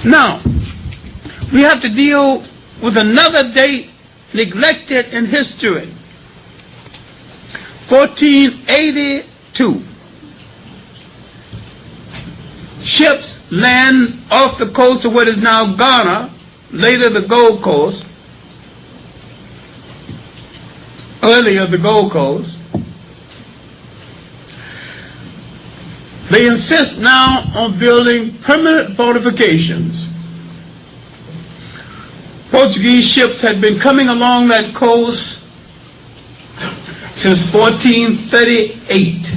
Now, we have to deal with another date neglected in history. 1482. Ships land off the coast of what is now Ghana, later the Gold Coast, earlier the Gold Coast. They insist now on building permanent fortifications. Portuguese ships had been coming along that coast since 1438.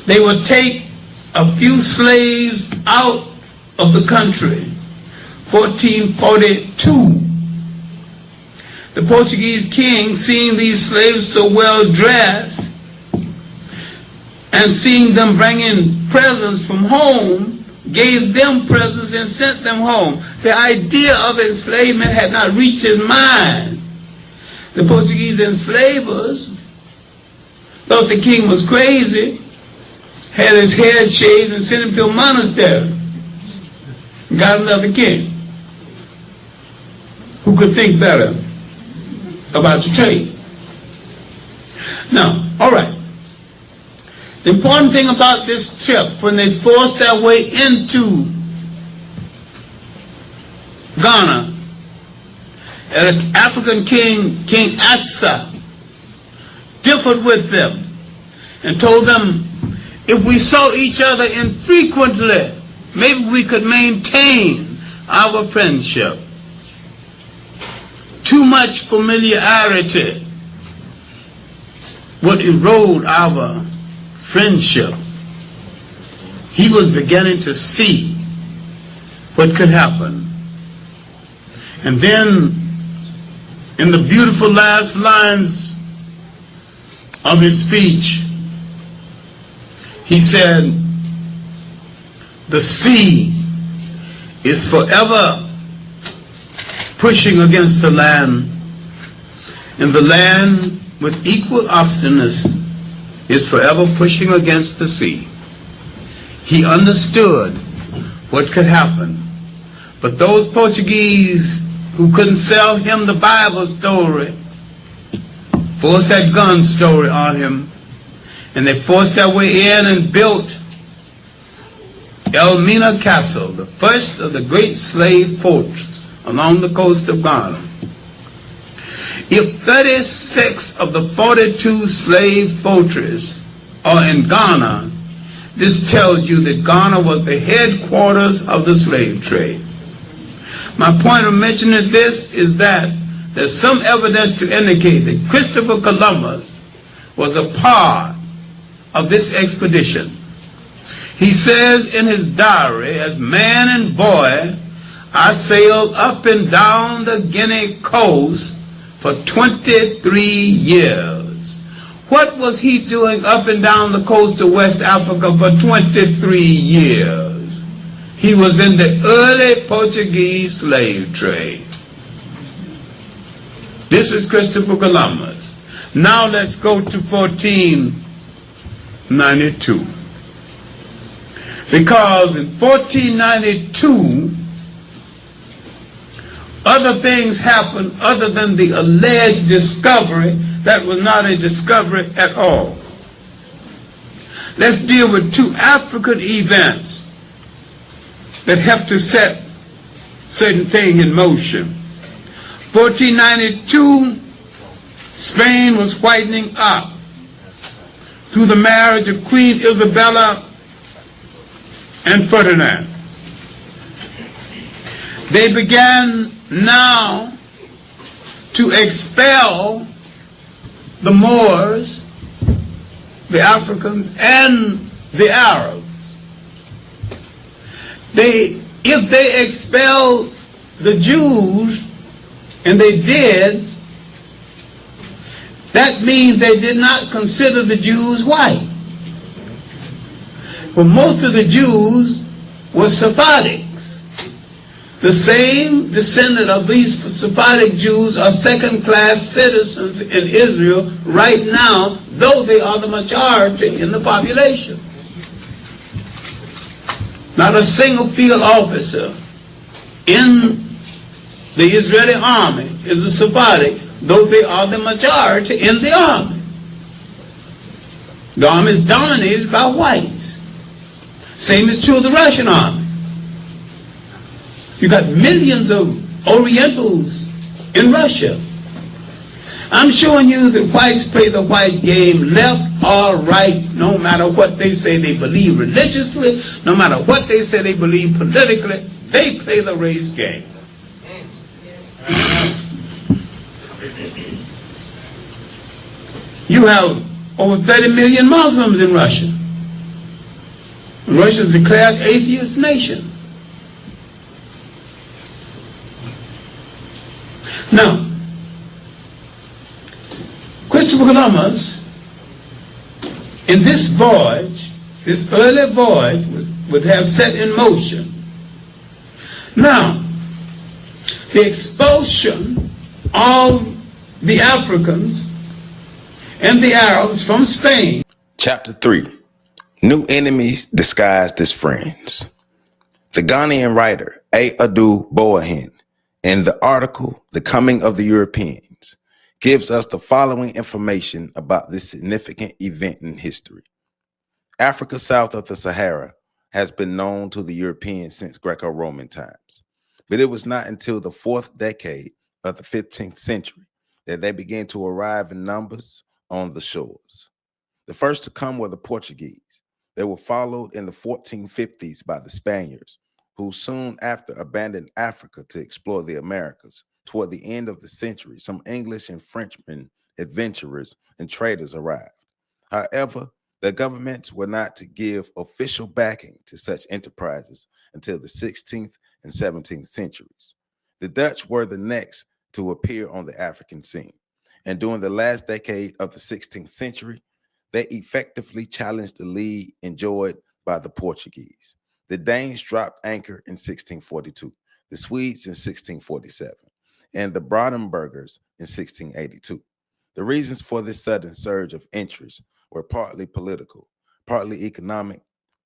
They would take a few slaves out of the country. 1442. The Portuguese king, seeing these slaves so well dressed and seeing them bringing presents from home, gave them presents and sent them home. The idea of enslavement had not reached his mind. The Portuguese enslavers thought the king was crazy, had his head shaved and sent him to a monastery. Got another king who could think better about the trade. Now, all right. The important thing about this trip, when they forced their way into Ghana, an African king, King Asa, differed with them and told them, if we saw each other infrequently, maybe we could maintain our friendship. Too much familiarity would erode our friendship. He was beginning to see what could happen. And then, in the beautiful last lines of his speech, he said, the sea is forever pushing against the land, and the land with equal obstinacy is forever pushing against the sea. He understood what could happen. But those Portuguese who couldn't sell him the Bible story forced that gun story on him, and they forced their way in and built Elmina Castle, the first of the great slave forts along the coast of Ghana. If 36 of the 42 slave fortresses are in Ghana, this tells you that Ghana was the headquarters of the slave trade. My point of mentioning this is that there's some evidence to indicate that Christopher Columbus was a part of this expedition. He says in his diary, as man and boy, I sailed up and down the Guinea coast for 23 years. What was he doing up and down the coast of West Africa for 23 years? He was in the early Portuguese slave trade. This is Christopher Columbus. Now let's go to 1492. Because in 1492, other things happened other than the alleged discovery that was not a discovery at all. Let's deal with two African events that helped to set certain things in motion. 1492, Spain was whitening up through the marriage of Queen Isabella and Ferdinand. They began now to expel the Moors, the Africans, and the Arabs. If they expelled the Jews, and they did, that means they did not consider the Jews white. For most of the Jews were Sephardics. The same descendant of these Sephardic Jews are second-class citizens in Israel right now, though they are the majority in the population. Not a single field officer in the Israeli army is a Sephardic, though they are the majority in the army. The army is dominated by whites. Same is true of the Russian army. You got millions of Orientals in Russia. I'm showing you that whites play the white game, left or right, no matter what they say they believe religiously, no matter what they say they believe politically, they play the race game. You have over 30 million Muslims in Russia. And Russia is declared atheist nation. Now, Christopher Columbus, in this voyage, this early voyage, would have set in motion. Now, the expulsion of the Africans and the Arabs from Spain. Chapter 3. New enemies disguised as friends. The Ghanaian writer A. Adu Boahen, in the article, The Coming of the Europeans, gives us the following information about this significant event in history. Africa south of the Sahara has been known to the Europeans since Greco-Roman times, but it was not until the 4th decade of the 15th century that they began to arrive in numbers on the shores. The first to come were the Portuguese. They were followed in the 1450s by the Spaniards, who soon after abandoned Africa to explore the Americas. Toward the end of the century, some English and Frenchmen, adventurers, and traders arrived. However, the governments were not to give official backing to such enterprises until the 16th and 17th centuries. The Dutch were the next to appear on the African scene, and during the last decade of the 16th century, they effectively challenged the lead enjoyed by the Portuguese. The Danes dropped anchor in 1642, the Swedes in 1647, and the Brandenburgers in 1682. The reasons for this sudden surge of interest were partly political, partly economic,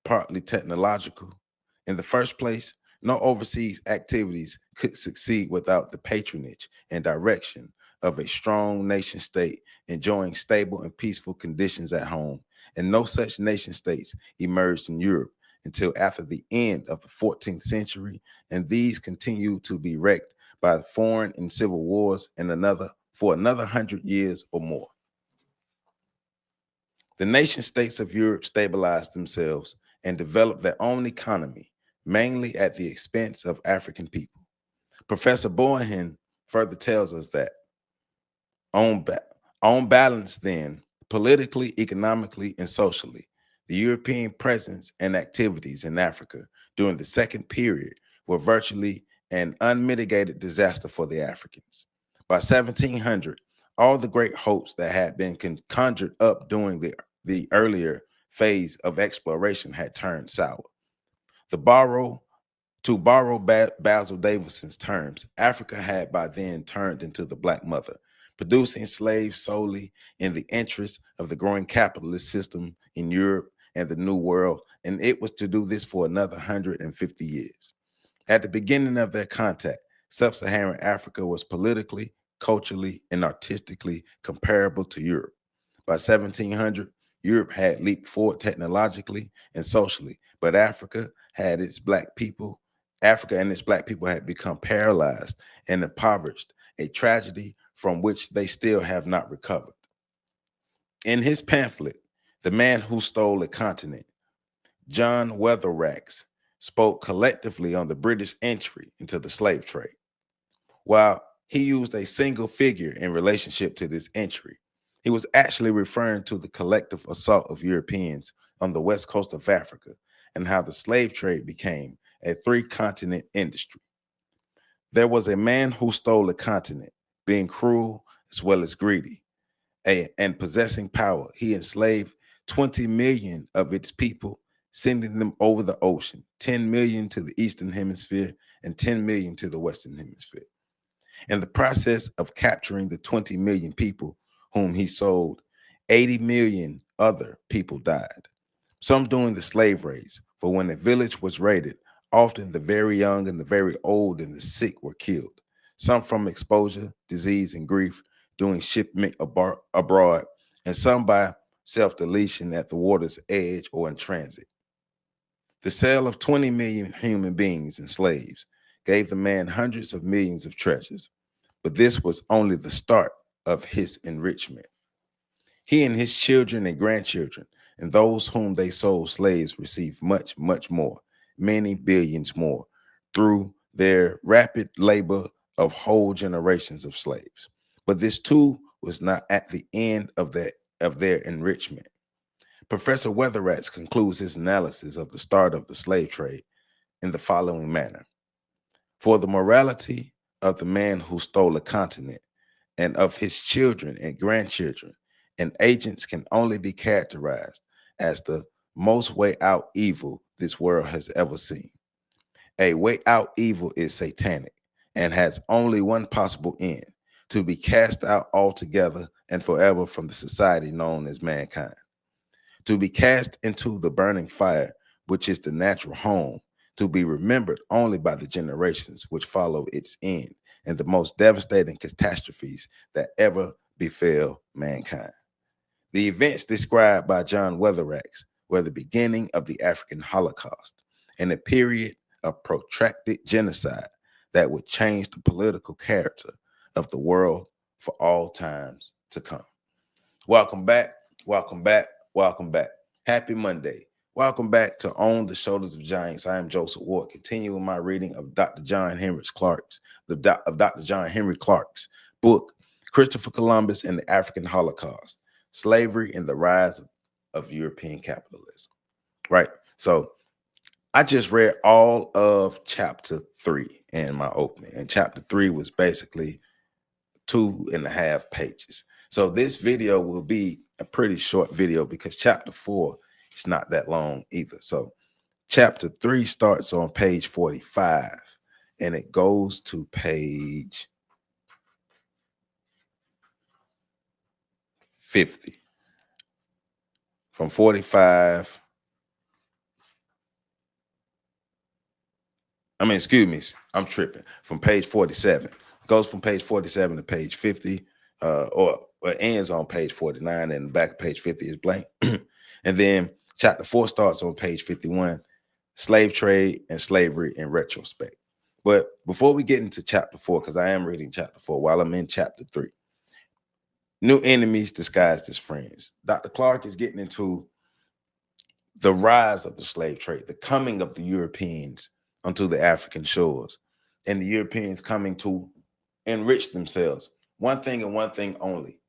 partly technological. In the first place, no overseas activities could succeed without the patronage and direction of a strong nation state enjoying stable and peaceful conditions at home, and no such nation states emerged in Europe until after the end of the 14th century, and these continued to be wrecked by foreign and civil wars for another 100 years or more. The nation states of Europe stabilized themselves and developed their own economy, mainly at the expense of African people. Professor Boahen further tells us that on balance then, politically, economically, and socially, the European presence and activities in Africa during the second period were virtually an unmitigated disaster for the Africans. By 1700, all the great hopes that had been conjured up during the earlier phase of exploration had turned sour. To borrow Basil Davison's terms, Africa had by then turned into the Black Mother, producing slaves solely in the interest of the growing capitalist system in Europe and the New World, and it was to do this for another 150 years. At the beginning of their contact, sub-Saharan Africa was politically, culturally, and artistically comparable to Europe. By 1700, Europe had leaped forward technologically and socially, but Africa and its black people had become paralyzed and impoverished, a tragedy from which they still have not recovered. In his pamphlet, The Man Who Stole a Continent, John Weatherwax spoke collectively on the British entry into the slave trade. While he used a single figure in relationship to this entry, he was actually referring to the collective assault of Europeans on the west coast of Africa and how the slave trade became a three-continent industry. There was a man who stole a continent, being cruel as well as greedy, and possessing power. He enslaved 20 million of its people, sending them over the ocean, 10 million to the Eastern Hemisphere and 10 million to the Western Hemisphere. In the process of capturing the 20 million people whom he sold, 80 million other people died, some during the slave raids, For when a village was raided, often the very young and the very old and the sick were killed, some from exposure, disease, and grief during shipment abroad, and some by self-deletion at the water's edge or in transit. The sale of 20 million human beings and slaves gave the man hundreds of millions of treasures, but this was only the start of his enrichment. He and his children and grandchildren and those whom they sold slaves received much, much more, many billions more, through their rapid labor of whole generations of slaves. But this too was not at the end of their enrichment. Professor Weatherratz concludes his analysis of the start of the slave trade in the following manner. For the morality of the man who stole a continent and of his children and grandchildren and agents can only be characterized as the most way out evil this world has ever seen. A way out evil is satanic and has only one possible end: to be cast out altogether and forever from the society known as mankind, to be cast into the burning fire, which is the natural home, to be remembered only by the generations which follow its end, and the most devastating catastrophes that ever befell mankind. The events described by John Weatherratz were the beginning of the African Holocaust and a period of protracted genocide that would change the political character of the world for all times to come. Welcome back, welcome back, welcome back. Happy Monday. Welcome back to On the Shoulders of Giants. I am Joseph Ward, continuing my reading of Dr. John Henry Clarke's book, Christopher Columbus and the African Holocaust, Slavery and the Rise of European Capitalism. Right. So I just read all of chapter 3 in my opening, and chapter 3 was basically 2.5 pages. So this video will be a pretty short video because chapter 4 is not that long either. So chapter 3 starts on page 45 and it goes to page 50. From 45, I'm tripping. From page 47. It goes from page 47 to page 50, or it ends on page 49, and the back of page 50 is blank. And then chapter 4 starts on page 51, slave trade and slavery in retrospect. But before we get into chapter 4, because I am reading chapter 4 while I'm in chapter 3, new enemies disguised as friends. Dr. Clarke is getting into the rise of the slave trade, the coming of the Europeans onto the African shores, and the Europeans coming to enrich themselves. One thing and one thing only: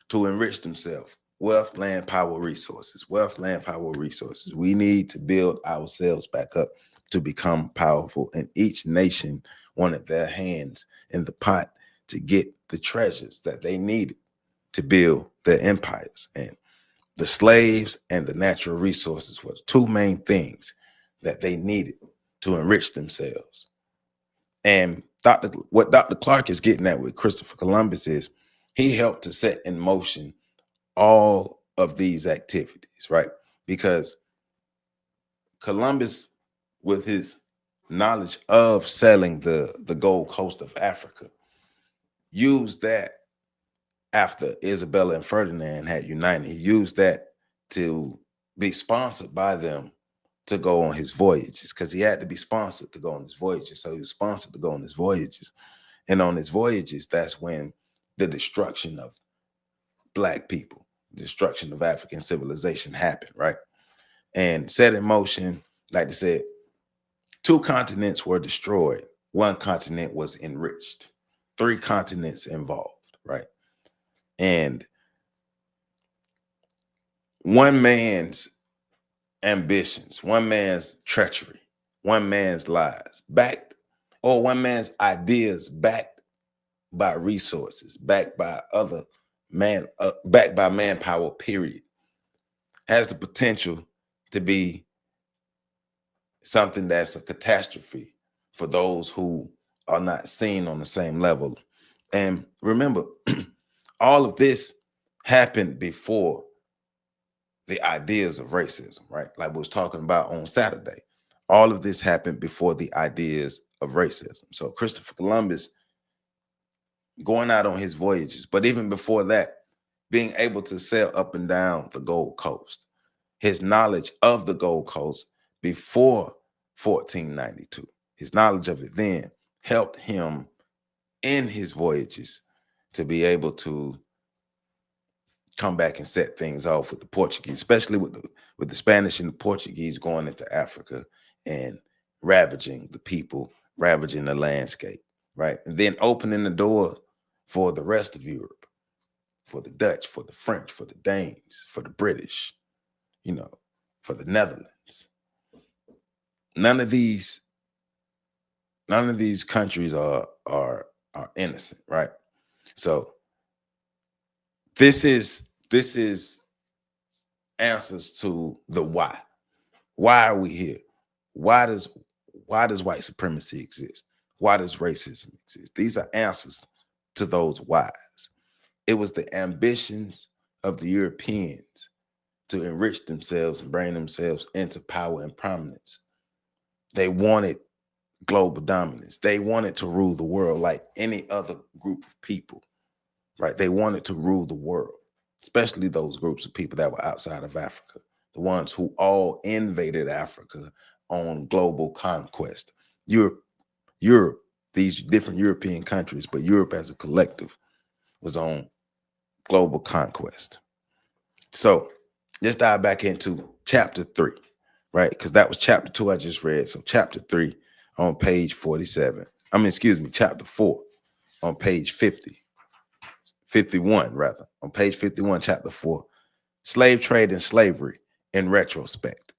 to enrich themselves. Wealth, land, power, resources. Wealth, land, power, resources. We need to build ourselves back up to become powerful, and each nation wanted their hands in the pot to get the treasures that they needed to build their empires. And the slaves and the natural resources were the two main things that they needed to enrich themselves. And what Dr. Clarke is getting at with Christopher Columbus is he helped to set in motion all of these activities, right? Because Columbus, with his knowledge of selling the Gold Coast of Africa, used that after Isabella and Ferdinand had united. He used that to be sponsored by them to go on his voyages, because he had to be sponsored to go on his voyages. So he was sponsored to go on his voyages. And on his voyages, that's when the destruction of Black people, the destruction of African civilization happened, right? And set in motion, like I said, 2 continents were destroyed. 1 continent was enriched. 3 continents involved, right? And one man's ambitions, one man's treachery, one man's lies, one man's ideas backed by resources, backed by manpower, period, has the potential to be something that's a catastrophe for those who are not seen on the same level. And remember, all of this happened before the ideas of racism, right? Like we was talking about on Saturday. All of this happened before the ideas of racism. So Christopher Columbus going out on his voyages, but even before that, being able to sail up and down the Gold Coast, his knowledge of the Gold Coast before 1492, his knowledge of it then helped him in his voyages to be able to come back and set things off with the Portuguese, especially with the Spanish and the Portuguese going into Africa and ravaging the people, ravaging the landscape, right? And then opening the door for the rest of Europe, for the Dutch, for the French, for the Danes, for the British, you know, for the Netherlands. None of these countries are innocent, right? So this is answers to the why. Why are we here? Why does white supremacy exist? Why does racism exist? These are answers to those whys. It was the ambitions of the Europeans to enrich themselves and bring themselves into power and prominence. They wanted global dominance. They wanted to rule the world like any other group of people, right? They wanted to rule the world, especially those groups of people that were outside of Africa, the ones who all invaded Africa on global conquest. Europe, these different European countries, but Europe as a collective was on global conquest. So let's dive back into chapter 3, right? Because that was chapter 2 I just read. So chapter 3 on page 47. Chapter 4 on page 51 rather. On page 51, chapter 4, slave trade and slavery in retrospect.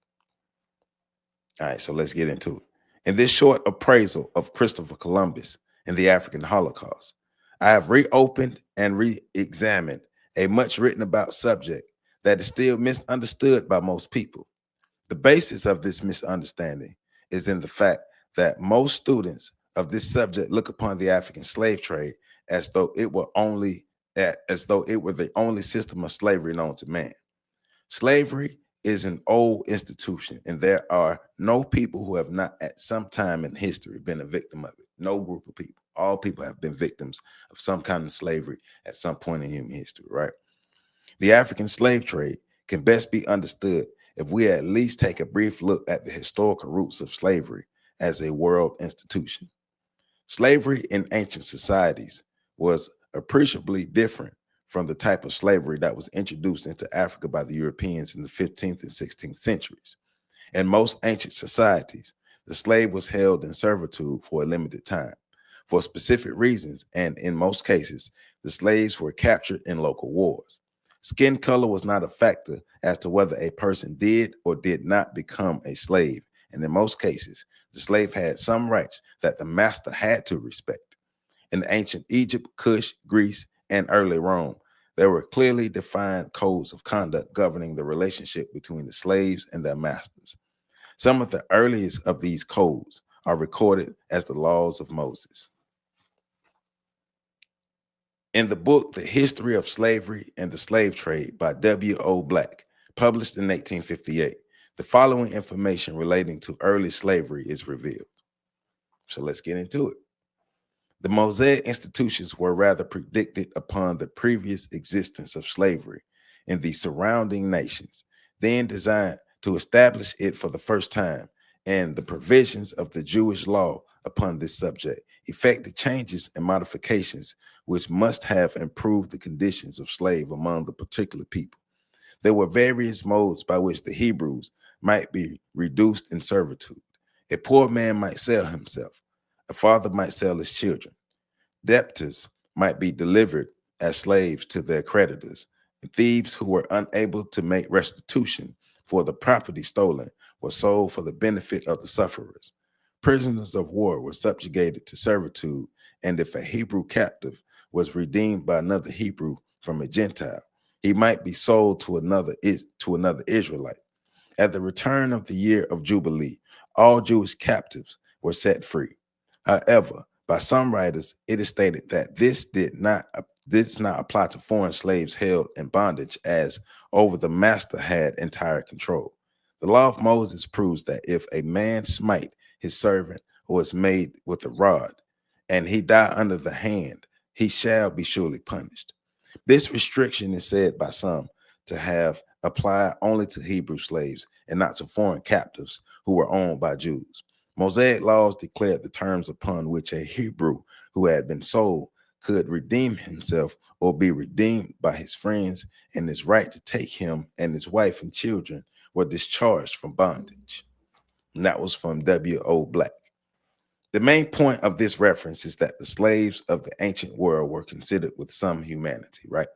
All right, so let's get into it. In this short appraisal of Christopher Columbus and the African Holocaust, I have reopened and re-examined a much written about subject that is still misunderstood by most people. The basis of this misunderstanding is in the fact that most students of this subject look upon the African slave trade as though it were the only system of slavery known to man. Slavery is an old institution, and there are no people who have not at some time in history been a victim of it. No group of people. All people have been victims of some kind of slavery at some point in human history, right? The African slave trade can best be understood if we at least take a brief look at the historical roots of slavery as a world institution. Slavery in ancient societies was appreciably different from the type of slavery that was introduced into Africa by the Europeans in the 15th and 16th centuries. In most ancient societies, the slave was held in servitude for a limited time, for specific reasons, and in most cases, the slaves were captured in local wars. Skin color was not a factor as to whether a person did or did not become a slave, and in most cases, the slave had some rights that the master had to respect. In ancient Egypt, Kush, Greece, and early Rome, there were clearly defined codes of conduct governing the relationship between the slaves and their masters. Some of the earliest of these codes are recorded as the laws of Moses. In the book, The History of Slavery and the Slave Trade by W.O. Black, published in 1858, the following information relating to early slavery is revealed. So let's get into it. The Mosaic institutions were rather predicted upon the previous existence of slavery in the surrounding nations, then designed to establish it for the first time, and the provisions of the Jewish law upon this subject effected changes and modifications which must have improved the conditions of slave among the particular people. There were various modes by which the Hebrews might be reduced in servitude. A poor man might sell himself. A father might sell his children. Debtors might be delivered as slaves to their creditors. And thieves who were unable to make restitution for the property stolen were sold for the benefit of the sufferers. Prisoners of war were subjugated to servitude, and if a Hebrew captive was redeemed by another Hebrew from a Gentile, he might be sold to another Israelite. At the return of the year of Jubilee, all Jewish captives were set free. However, by some writers, it is stated that this did not does not apply to foreign slaves held in bondage, as over the master had entire control. The law of Moses proves that if a man smite his servant or is made with a rod, and he die under the hand, he shall be surely punished. This restriction is said by some to have applied only to Hebrew slaves and not to foreign captives who were owned by Jews. Mosaic laws declared the terms upon which a Hebrew who had been sold could redeem himself or be redeemed by his friends, and his right to take him and his wife and children were discharged from bondage. And that was from W.O. Black. The main point of this reference is that the slaves of the ancient world were considered with some humanity, right?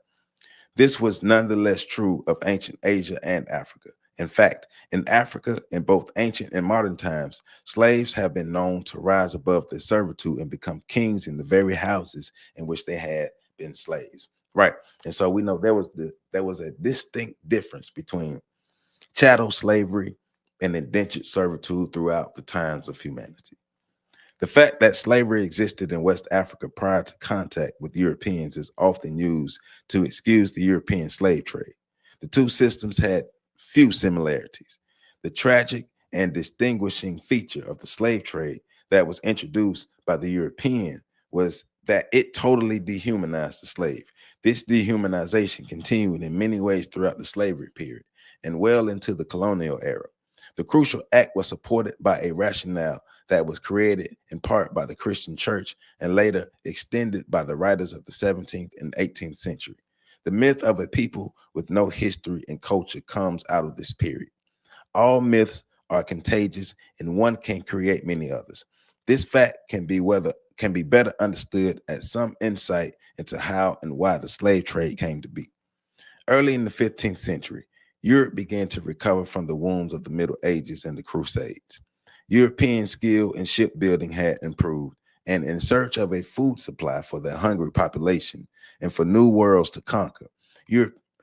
This was nonetheless true of ancient Asia and Africa. In fact, in Africa, in both ancient and modern times, slaves have been known to rise above their servitude and become kings in the very houses in which they had been slaves, right? And so we know there was a distinct difference between chattel slavery and indentured servitude throughout the times of humanity. The fact that slavery existed in West Africa prior to contact with Europeans is often used to excuse the European slave trade. The two systems had few similarities. The tragic and distinguishing feature of the slave trade that was introduced by the European was that it totally dehumanized the slave. This dehumanization continued in many ways throughout the slavery period and well into the colonial era. The crucial act was supported by a rationale that was created in part by the Christian church and later extended by the writers of the 17th and 18th century. The myth of a people with no history and culture comes out of this period. All myths are contagious, and one can create many others. This fact can be better understood as some insight into how and why the slave trade came to be. Early in the 15th century, Europe began to recover from the wounds of the Middle Ages and the Crusades. European skill in shipbuilding had improved, and in search of a food supply for their hungry population and for new worlds to conquer,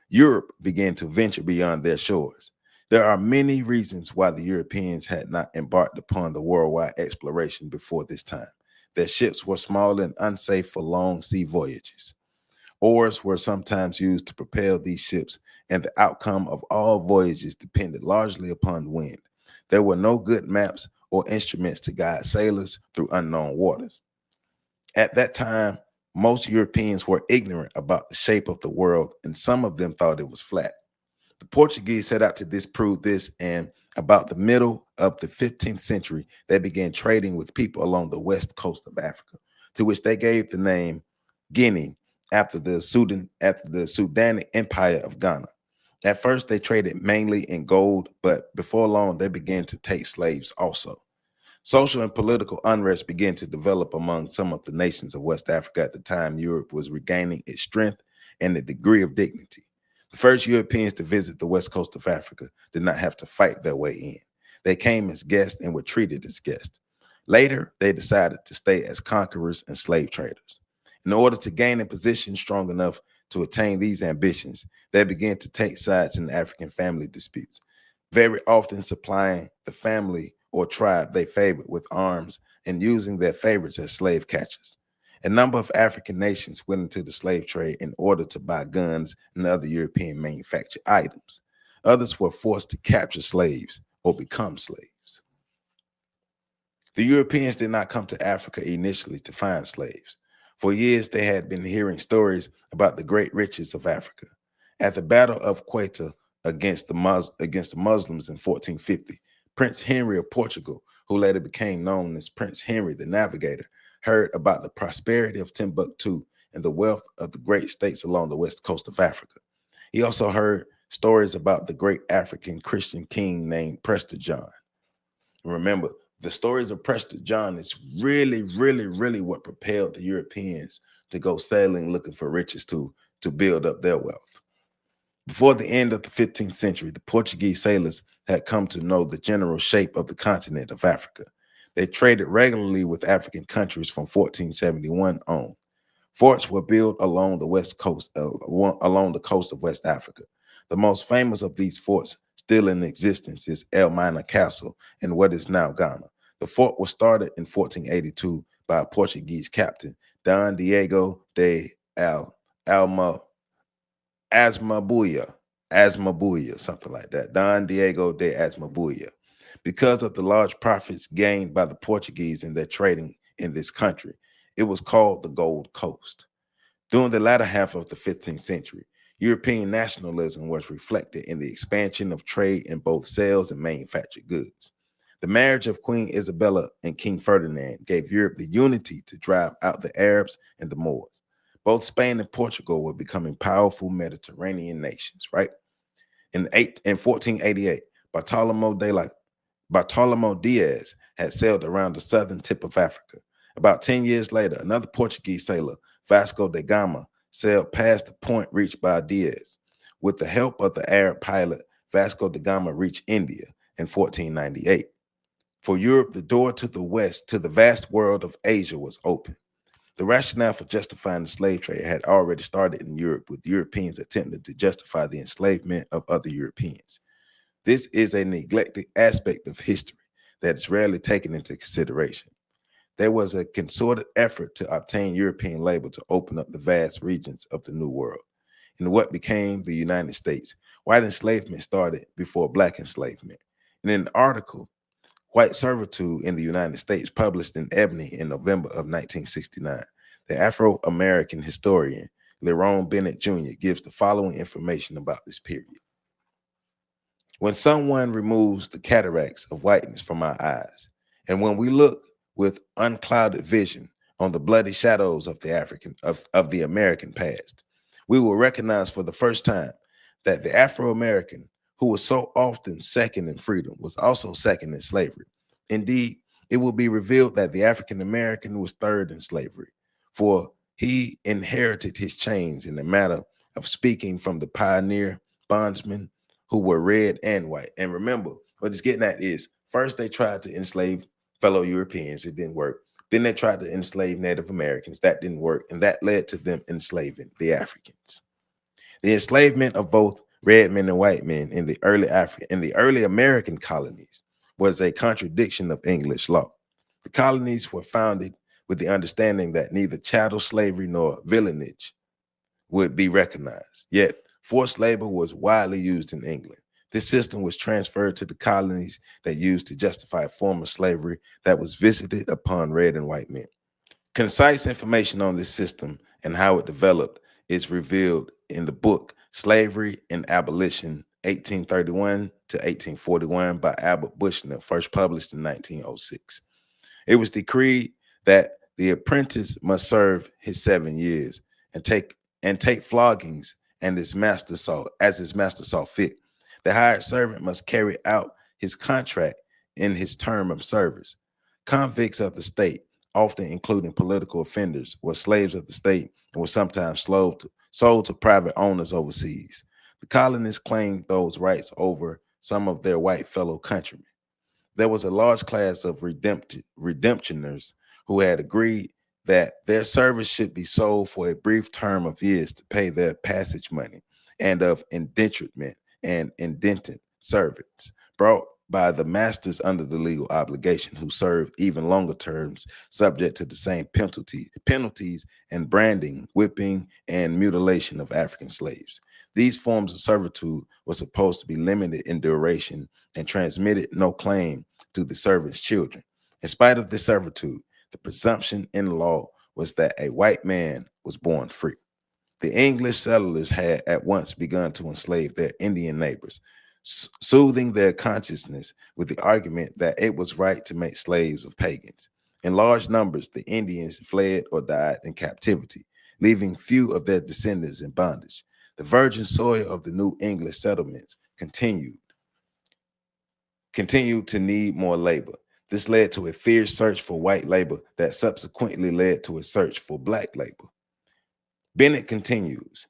Europe began to venture beyond their shores. There are many reasons why the Europeans had not embarked upon the worldwide exploration before this time. Their ships were small and unsafe for long sea voyages. Oars were sometimes used to propel these ships, and the outcome of all voyages depended largely upon wind. There were no good maps or instruments to guide sailors through unknown waters. At that time, most Europeans were ignorant about the shape of the world, and some of them thought it was flat. The Portuguese set out to disprove this, and about the middle of the 15th century, they began trading with people along the west coast of Africa, to which they gave the name Guinea after the Sudanic Empire of Ghana. At first, they traded mainly in gold, but before long, they began to take slaves also. Social and political unrest began to develop among some of the nations of West Africa at the time Europe was regaining its strength and a degree of dignity. The first Europeans to visit the west coast of Africa did not have to fight their way in. They came as guests and were treated as guests. Later, they decided to stay as conquerors and slave traders. In order to gain a position strong enough to attain these ambitions, they began to take sides in African family disputes, very often supplying the family or tribe they favored with arms and using their favorites as slave catchers. A number of African nations went into the slave trade in order to buy guns and other European manufactured items. Others were forced to capture slaves or become slaves. The Europeans did not come to Africa initially to find slaves. For years, they had been hearing stories about the great riches of Africa. At the Battle of Quetta against the Muslims in 1450, Prince Henry of Portugal, who later became known as Prince Henry the Navigator, heard about the prosperity of Timbuktu and the wealth of the great states along the west coast of Africa. He also heard stories about the great African Christian king named Prester John. Remember, the stories of Prester John is really what propelled the Europeans to go sailing looking for riches to build up their wealth. Before the end of the 15th century, the Portuguese sailors had come to know the general shape of the continent of Africa. They traded regularly with African countries from 1471 on. Forts were built along the west coast, along the coast of West Africa. The most famous of these forts still in existence is Elmina Castle in what is now Ghana. The fort was started in 1482 by a Portuguese captain, Don Diego de Alma Asmabuya, something like that. Don Diego de Asmabuya. Because of the large profits gained by the Portuguese in their trading in this country, it was called the Gold Coast. During the latter half of the 15th century, European nationalism was reflected in the expansion of trade in both sales and manufactured goods. The marriage of Queen Isabella and King Ferdinand gave Europe the unity to drive out the Arabs and the Moors. Both Spain and Portugal were becoming powerful Mediterranean nations, right? In 1488, Bartolomeo Diaz had sailed around the southern tip of Africa. About 10 years later, another Portuguese sailor, Vasco da Gama, sailed past the point reached by Diaz. With the help of the Arab pilot, Vasco da Gama reached India in 1498. For Europe, the door to the west, to the vast world of Asia, was open. The rationale for justifying the slave trade had already started in Europe, with Europeans attempting to justify the enslavement of other Europeans. This is a neglected aspect of history that is rarely taken into consideration. There was a concerted effort to obtain European labor to open up the vast regions of the New World. In what became the United States, white enslavement started before black enslavement. In an article, White Servitude in the United States, published in Ebony in November of 1969, the Afro-American historian Lerone Bennett Jr. gives the following information about this period. When someone removes the cataracts of whiteness from our eyes, and when we look with unclouded vision on the bloody shadows of the American past, we will recognize for the first time that the Afro-American, who was so often second in freedom, was also second in slavery. Indeed, it will be revealed that the African-American was third in slavery, for he inherited his chains in the matter of speaking from the pioneer bondsmen who were red and white. And remember, what it's getting at is, first they tried to enslave fellow Europeans. It didn't work. Then they tried to enslave Native Americans. That didn't work. And that led to them enslaving the Africans. The enslavement of both red men and white men in the early American colonies was a contradiction of English law. The colonies were founded with the understanding that neither chattel slavery nor villanage would be recognized. Yet forced labor was widely used in England. This system was transferred to the colonies that used to justify a form of slavery that was visited upon red and white men. Concise information on this system and how it developed is revealed in the book Slavery and Abolition, 1831 to 1841 by Albert Bushnell, first published in 1906. It was decreed that the apprentice must serve his 7 years and take floggings and his master saw fit. The hired servant must carry out his contract in his term of service. Convicts of the state, often including political offenders, were slaves of the state and were sometimes sold to private owners overseas. The colonists claimed those rights over some of their white fellow countrymen. There was a large class of redemptioners who had agreed that their service should be sold for a brief term of years to pay their passage money, and of indenturement and indented servants brought by the masters under the legal obligation, who served even longer terms, subject to the same penalties and branding, whipping, and mutilation of African slaves. These forms of servitude were supposed to be limited in duration and transmitted no claim to the servant's children. In spite of this servitude, the presumption in law was that a white man was born free. The English settlers had at once begun to enslave their Indian neighbors, soothing their consciousness with the argument that it was right to make slaves of pagans. In large numbers, the Indians fled or died in captivity, leaving few of their descendants in bondage. The virgin soil of the New English settlements continued to need more labor. This led to a fierce search for white labor that subsequently led to a search for black labor. Bennett continues,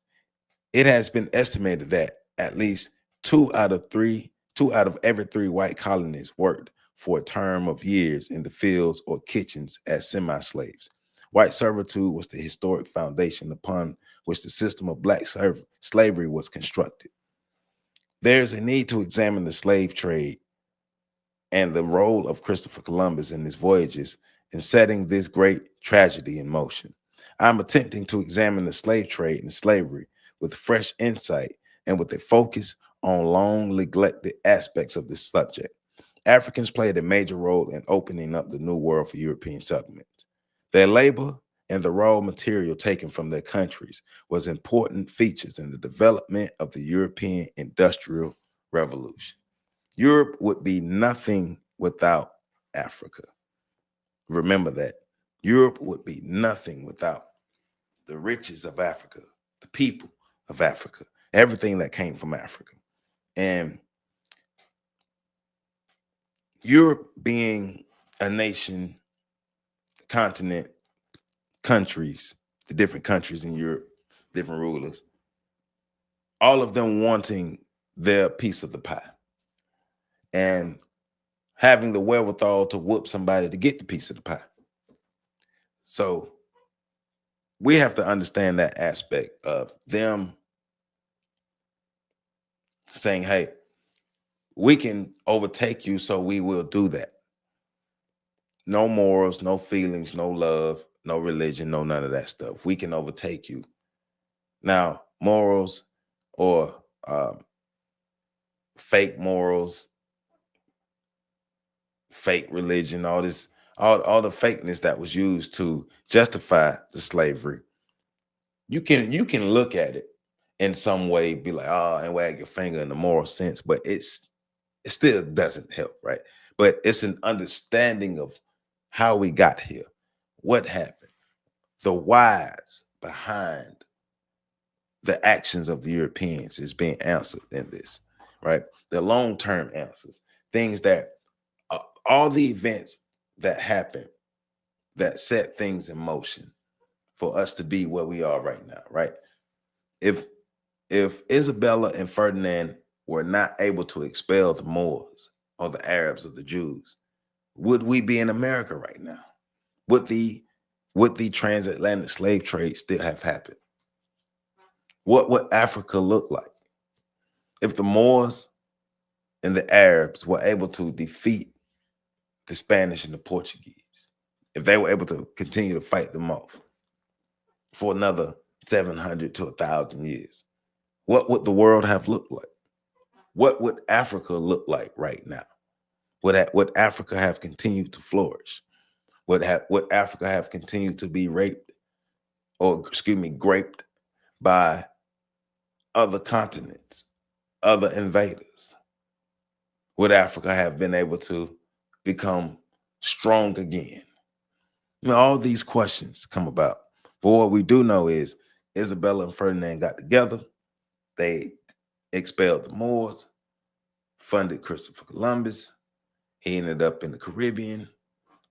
it has been estimated that at least two out of every three white colonists worked for a term of years in the fields or kitchens as semi-slaves. White servitude was the historic foundation upon which the system of black slavery was constructed. There's a need to examine the slave trade and the role of Christopher Columbus and his voyages in setting this great tragedy in motion. I'm attempting to examine the slave trade and slavery with fresh insight and with a focus on long neglected aspects of this subject. Africans played a major role in opening up the New World for European settlements. Their labor and the raw material taken from their countries was important features in the development of the European Industrial Revolution. Europe would be nothing without Africa. Remember that. Europe would be nothing without the riches of Africa, the people of Africa, everything that came from Africa. And Europe being a nation, continent, countries, the different countries in Europe, different rulers, all of them wanting their piece of the pie and having the wherewithal to whoop somebody to get the piece of the pie. So we have to understand that aspect of them saying, hey, we can overtake you, so we will do that. No morals, no feelings, no love, no religion, no none of that stuff. We can overtake you. Now, morals or fake morals, fake religion, all this, all the fakeness that was used to justify the slavery. You can look at it in some way, be like, oh, and wag your finger in the moral sense, but it still doesn't help, right? But it's an understanding of how we got here, what happened, the whys behind the actions of the Europeans is being answered in this, right? The long-term answers, things that all the events that happen that set things in motion for us to be where we are right now, right? If Isabella and Ferdinand were not able to expel the Moors or the Arabs or the Jews, would we be in America right now? Would the transatlantic slave trade still have happened? What would Africa look like if the Moors and the Arabs were able to defeat the Spanish and the Portuguese? If they were able to continue to fight them off for another 700 to 1,000 years, what would the world have looked like? What would Africa look like right now? Would Africa have continued to flourish? Would Africa have continued to be raped, or graped by other continents, other invaders? Would Africa have been able to become strong again? You know, all these questions come about. But what we do know is Isabella and Ferdinand got together. They expelled the Moors, funded Christopher Columbus. He ended up in the Caribbean,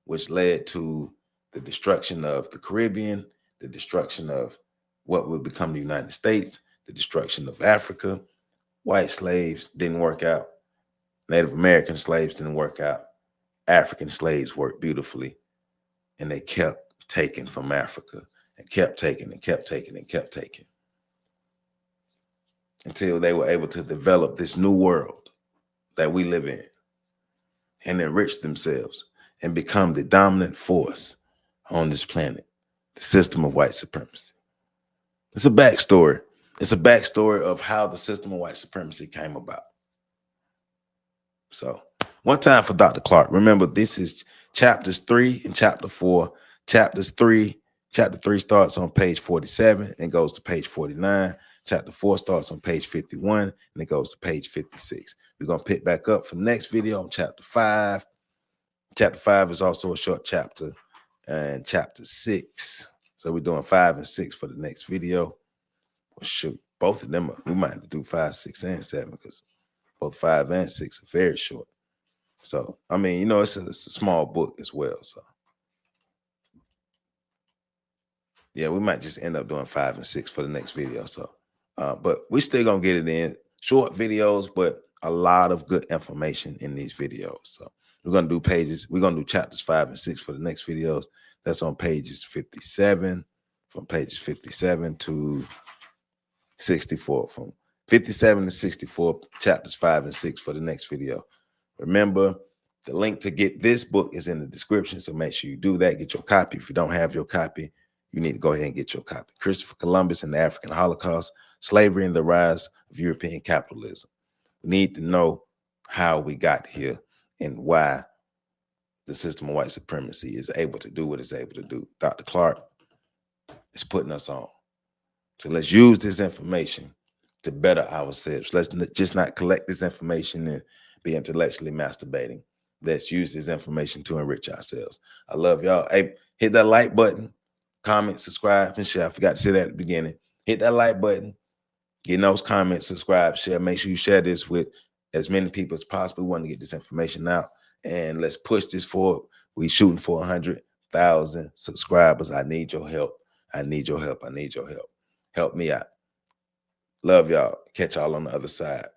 which led to the destruction of the Caribbean, the destruction of what would become the United States, the destruction of Africa. White slaves didn't work out. Native American slaves didn't work out. African slaves worked beautifully, and they kept taking from Africa and kept taking and kept taking and kept taking until they were able to develop this new world that we live in and enrich themselves and become the dominant force on this planet, the system of white supremacy. It's a backstory. It's a backstory of how the system of white supremacy came about. So, one time for Dr. Clark. Remember, this is chapters 3 and chapter 4. Chapter 3 starts on page 47 and goes to page 49. Chapter 4 starts on page 51 and it goes to page 56. We're going to pick back up for the next video on chapter 5. Chapter 5 is also a short chapter, and chapter 6. So we're doing 5 and 6 for the next video. Well, shoot, both of them, we might have to do 5, 6, and 7 because both 5 and 6 are very short. So, I mean, you know, it's a small book as well. So, yeah, we might just end up doing 5 and 6 for the next video. So, but we still gonna get it in short videos, but a lot of good information in these videos. So we're gonna do chapters 5 and 6 for the next videos. That's on pages 57, from pages 57 to 64. From 57 to 64, chapters 5 and 6 for the next video. Remember, the link to get this book is in the description, so make sure you do that. Get your copy. If you don't have your copy, you need to go ahead and get your copy. Christopher Columbus and the African Holocaust, Slavery and the Rise of European Capitalism. We need to know how we got here and why the system of white supremacy is able to do what it's able to do. Dr. Clark is putting us on. So let's use this information to better ourselves. Let's just not collect this information and be intellectually masturbating. Let's use this information to enrich ourselves. I love y'all. Hey, hit that like button, comment, subscribe, and share. I forgot to say that at the beginning. Hit that like button, get those comments, subscribe, share. Make sure you share this with as many people as possible. We want to get this information out, and let's push this forward. We shooting for 100,000 subscribers. I need your help. I need your help. I need your help. Help me out. Love y'all. Catch y'all on the other side.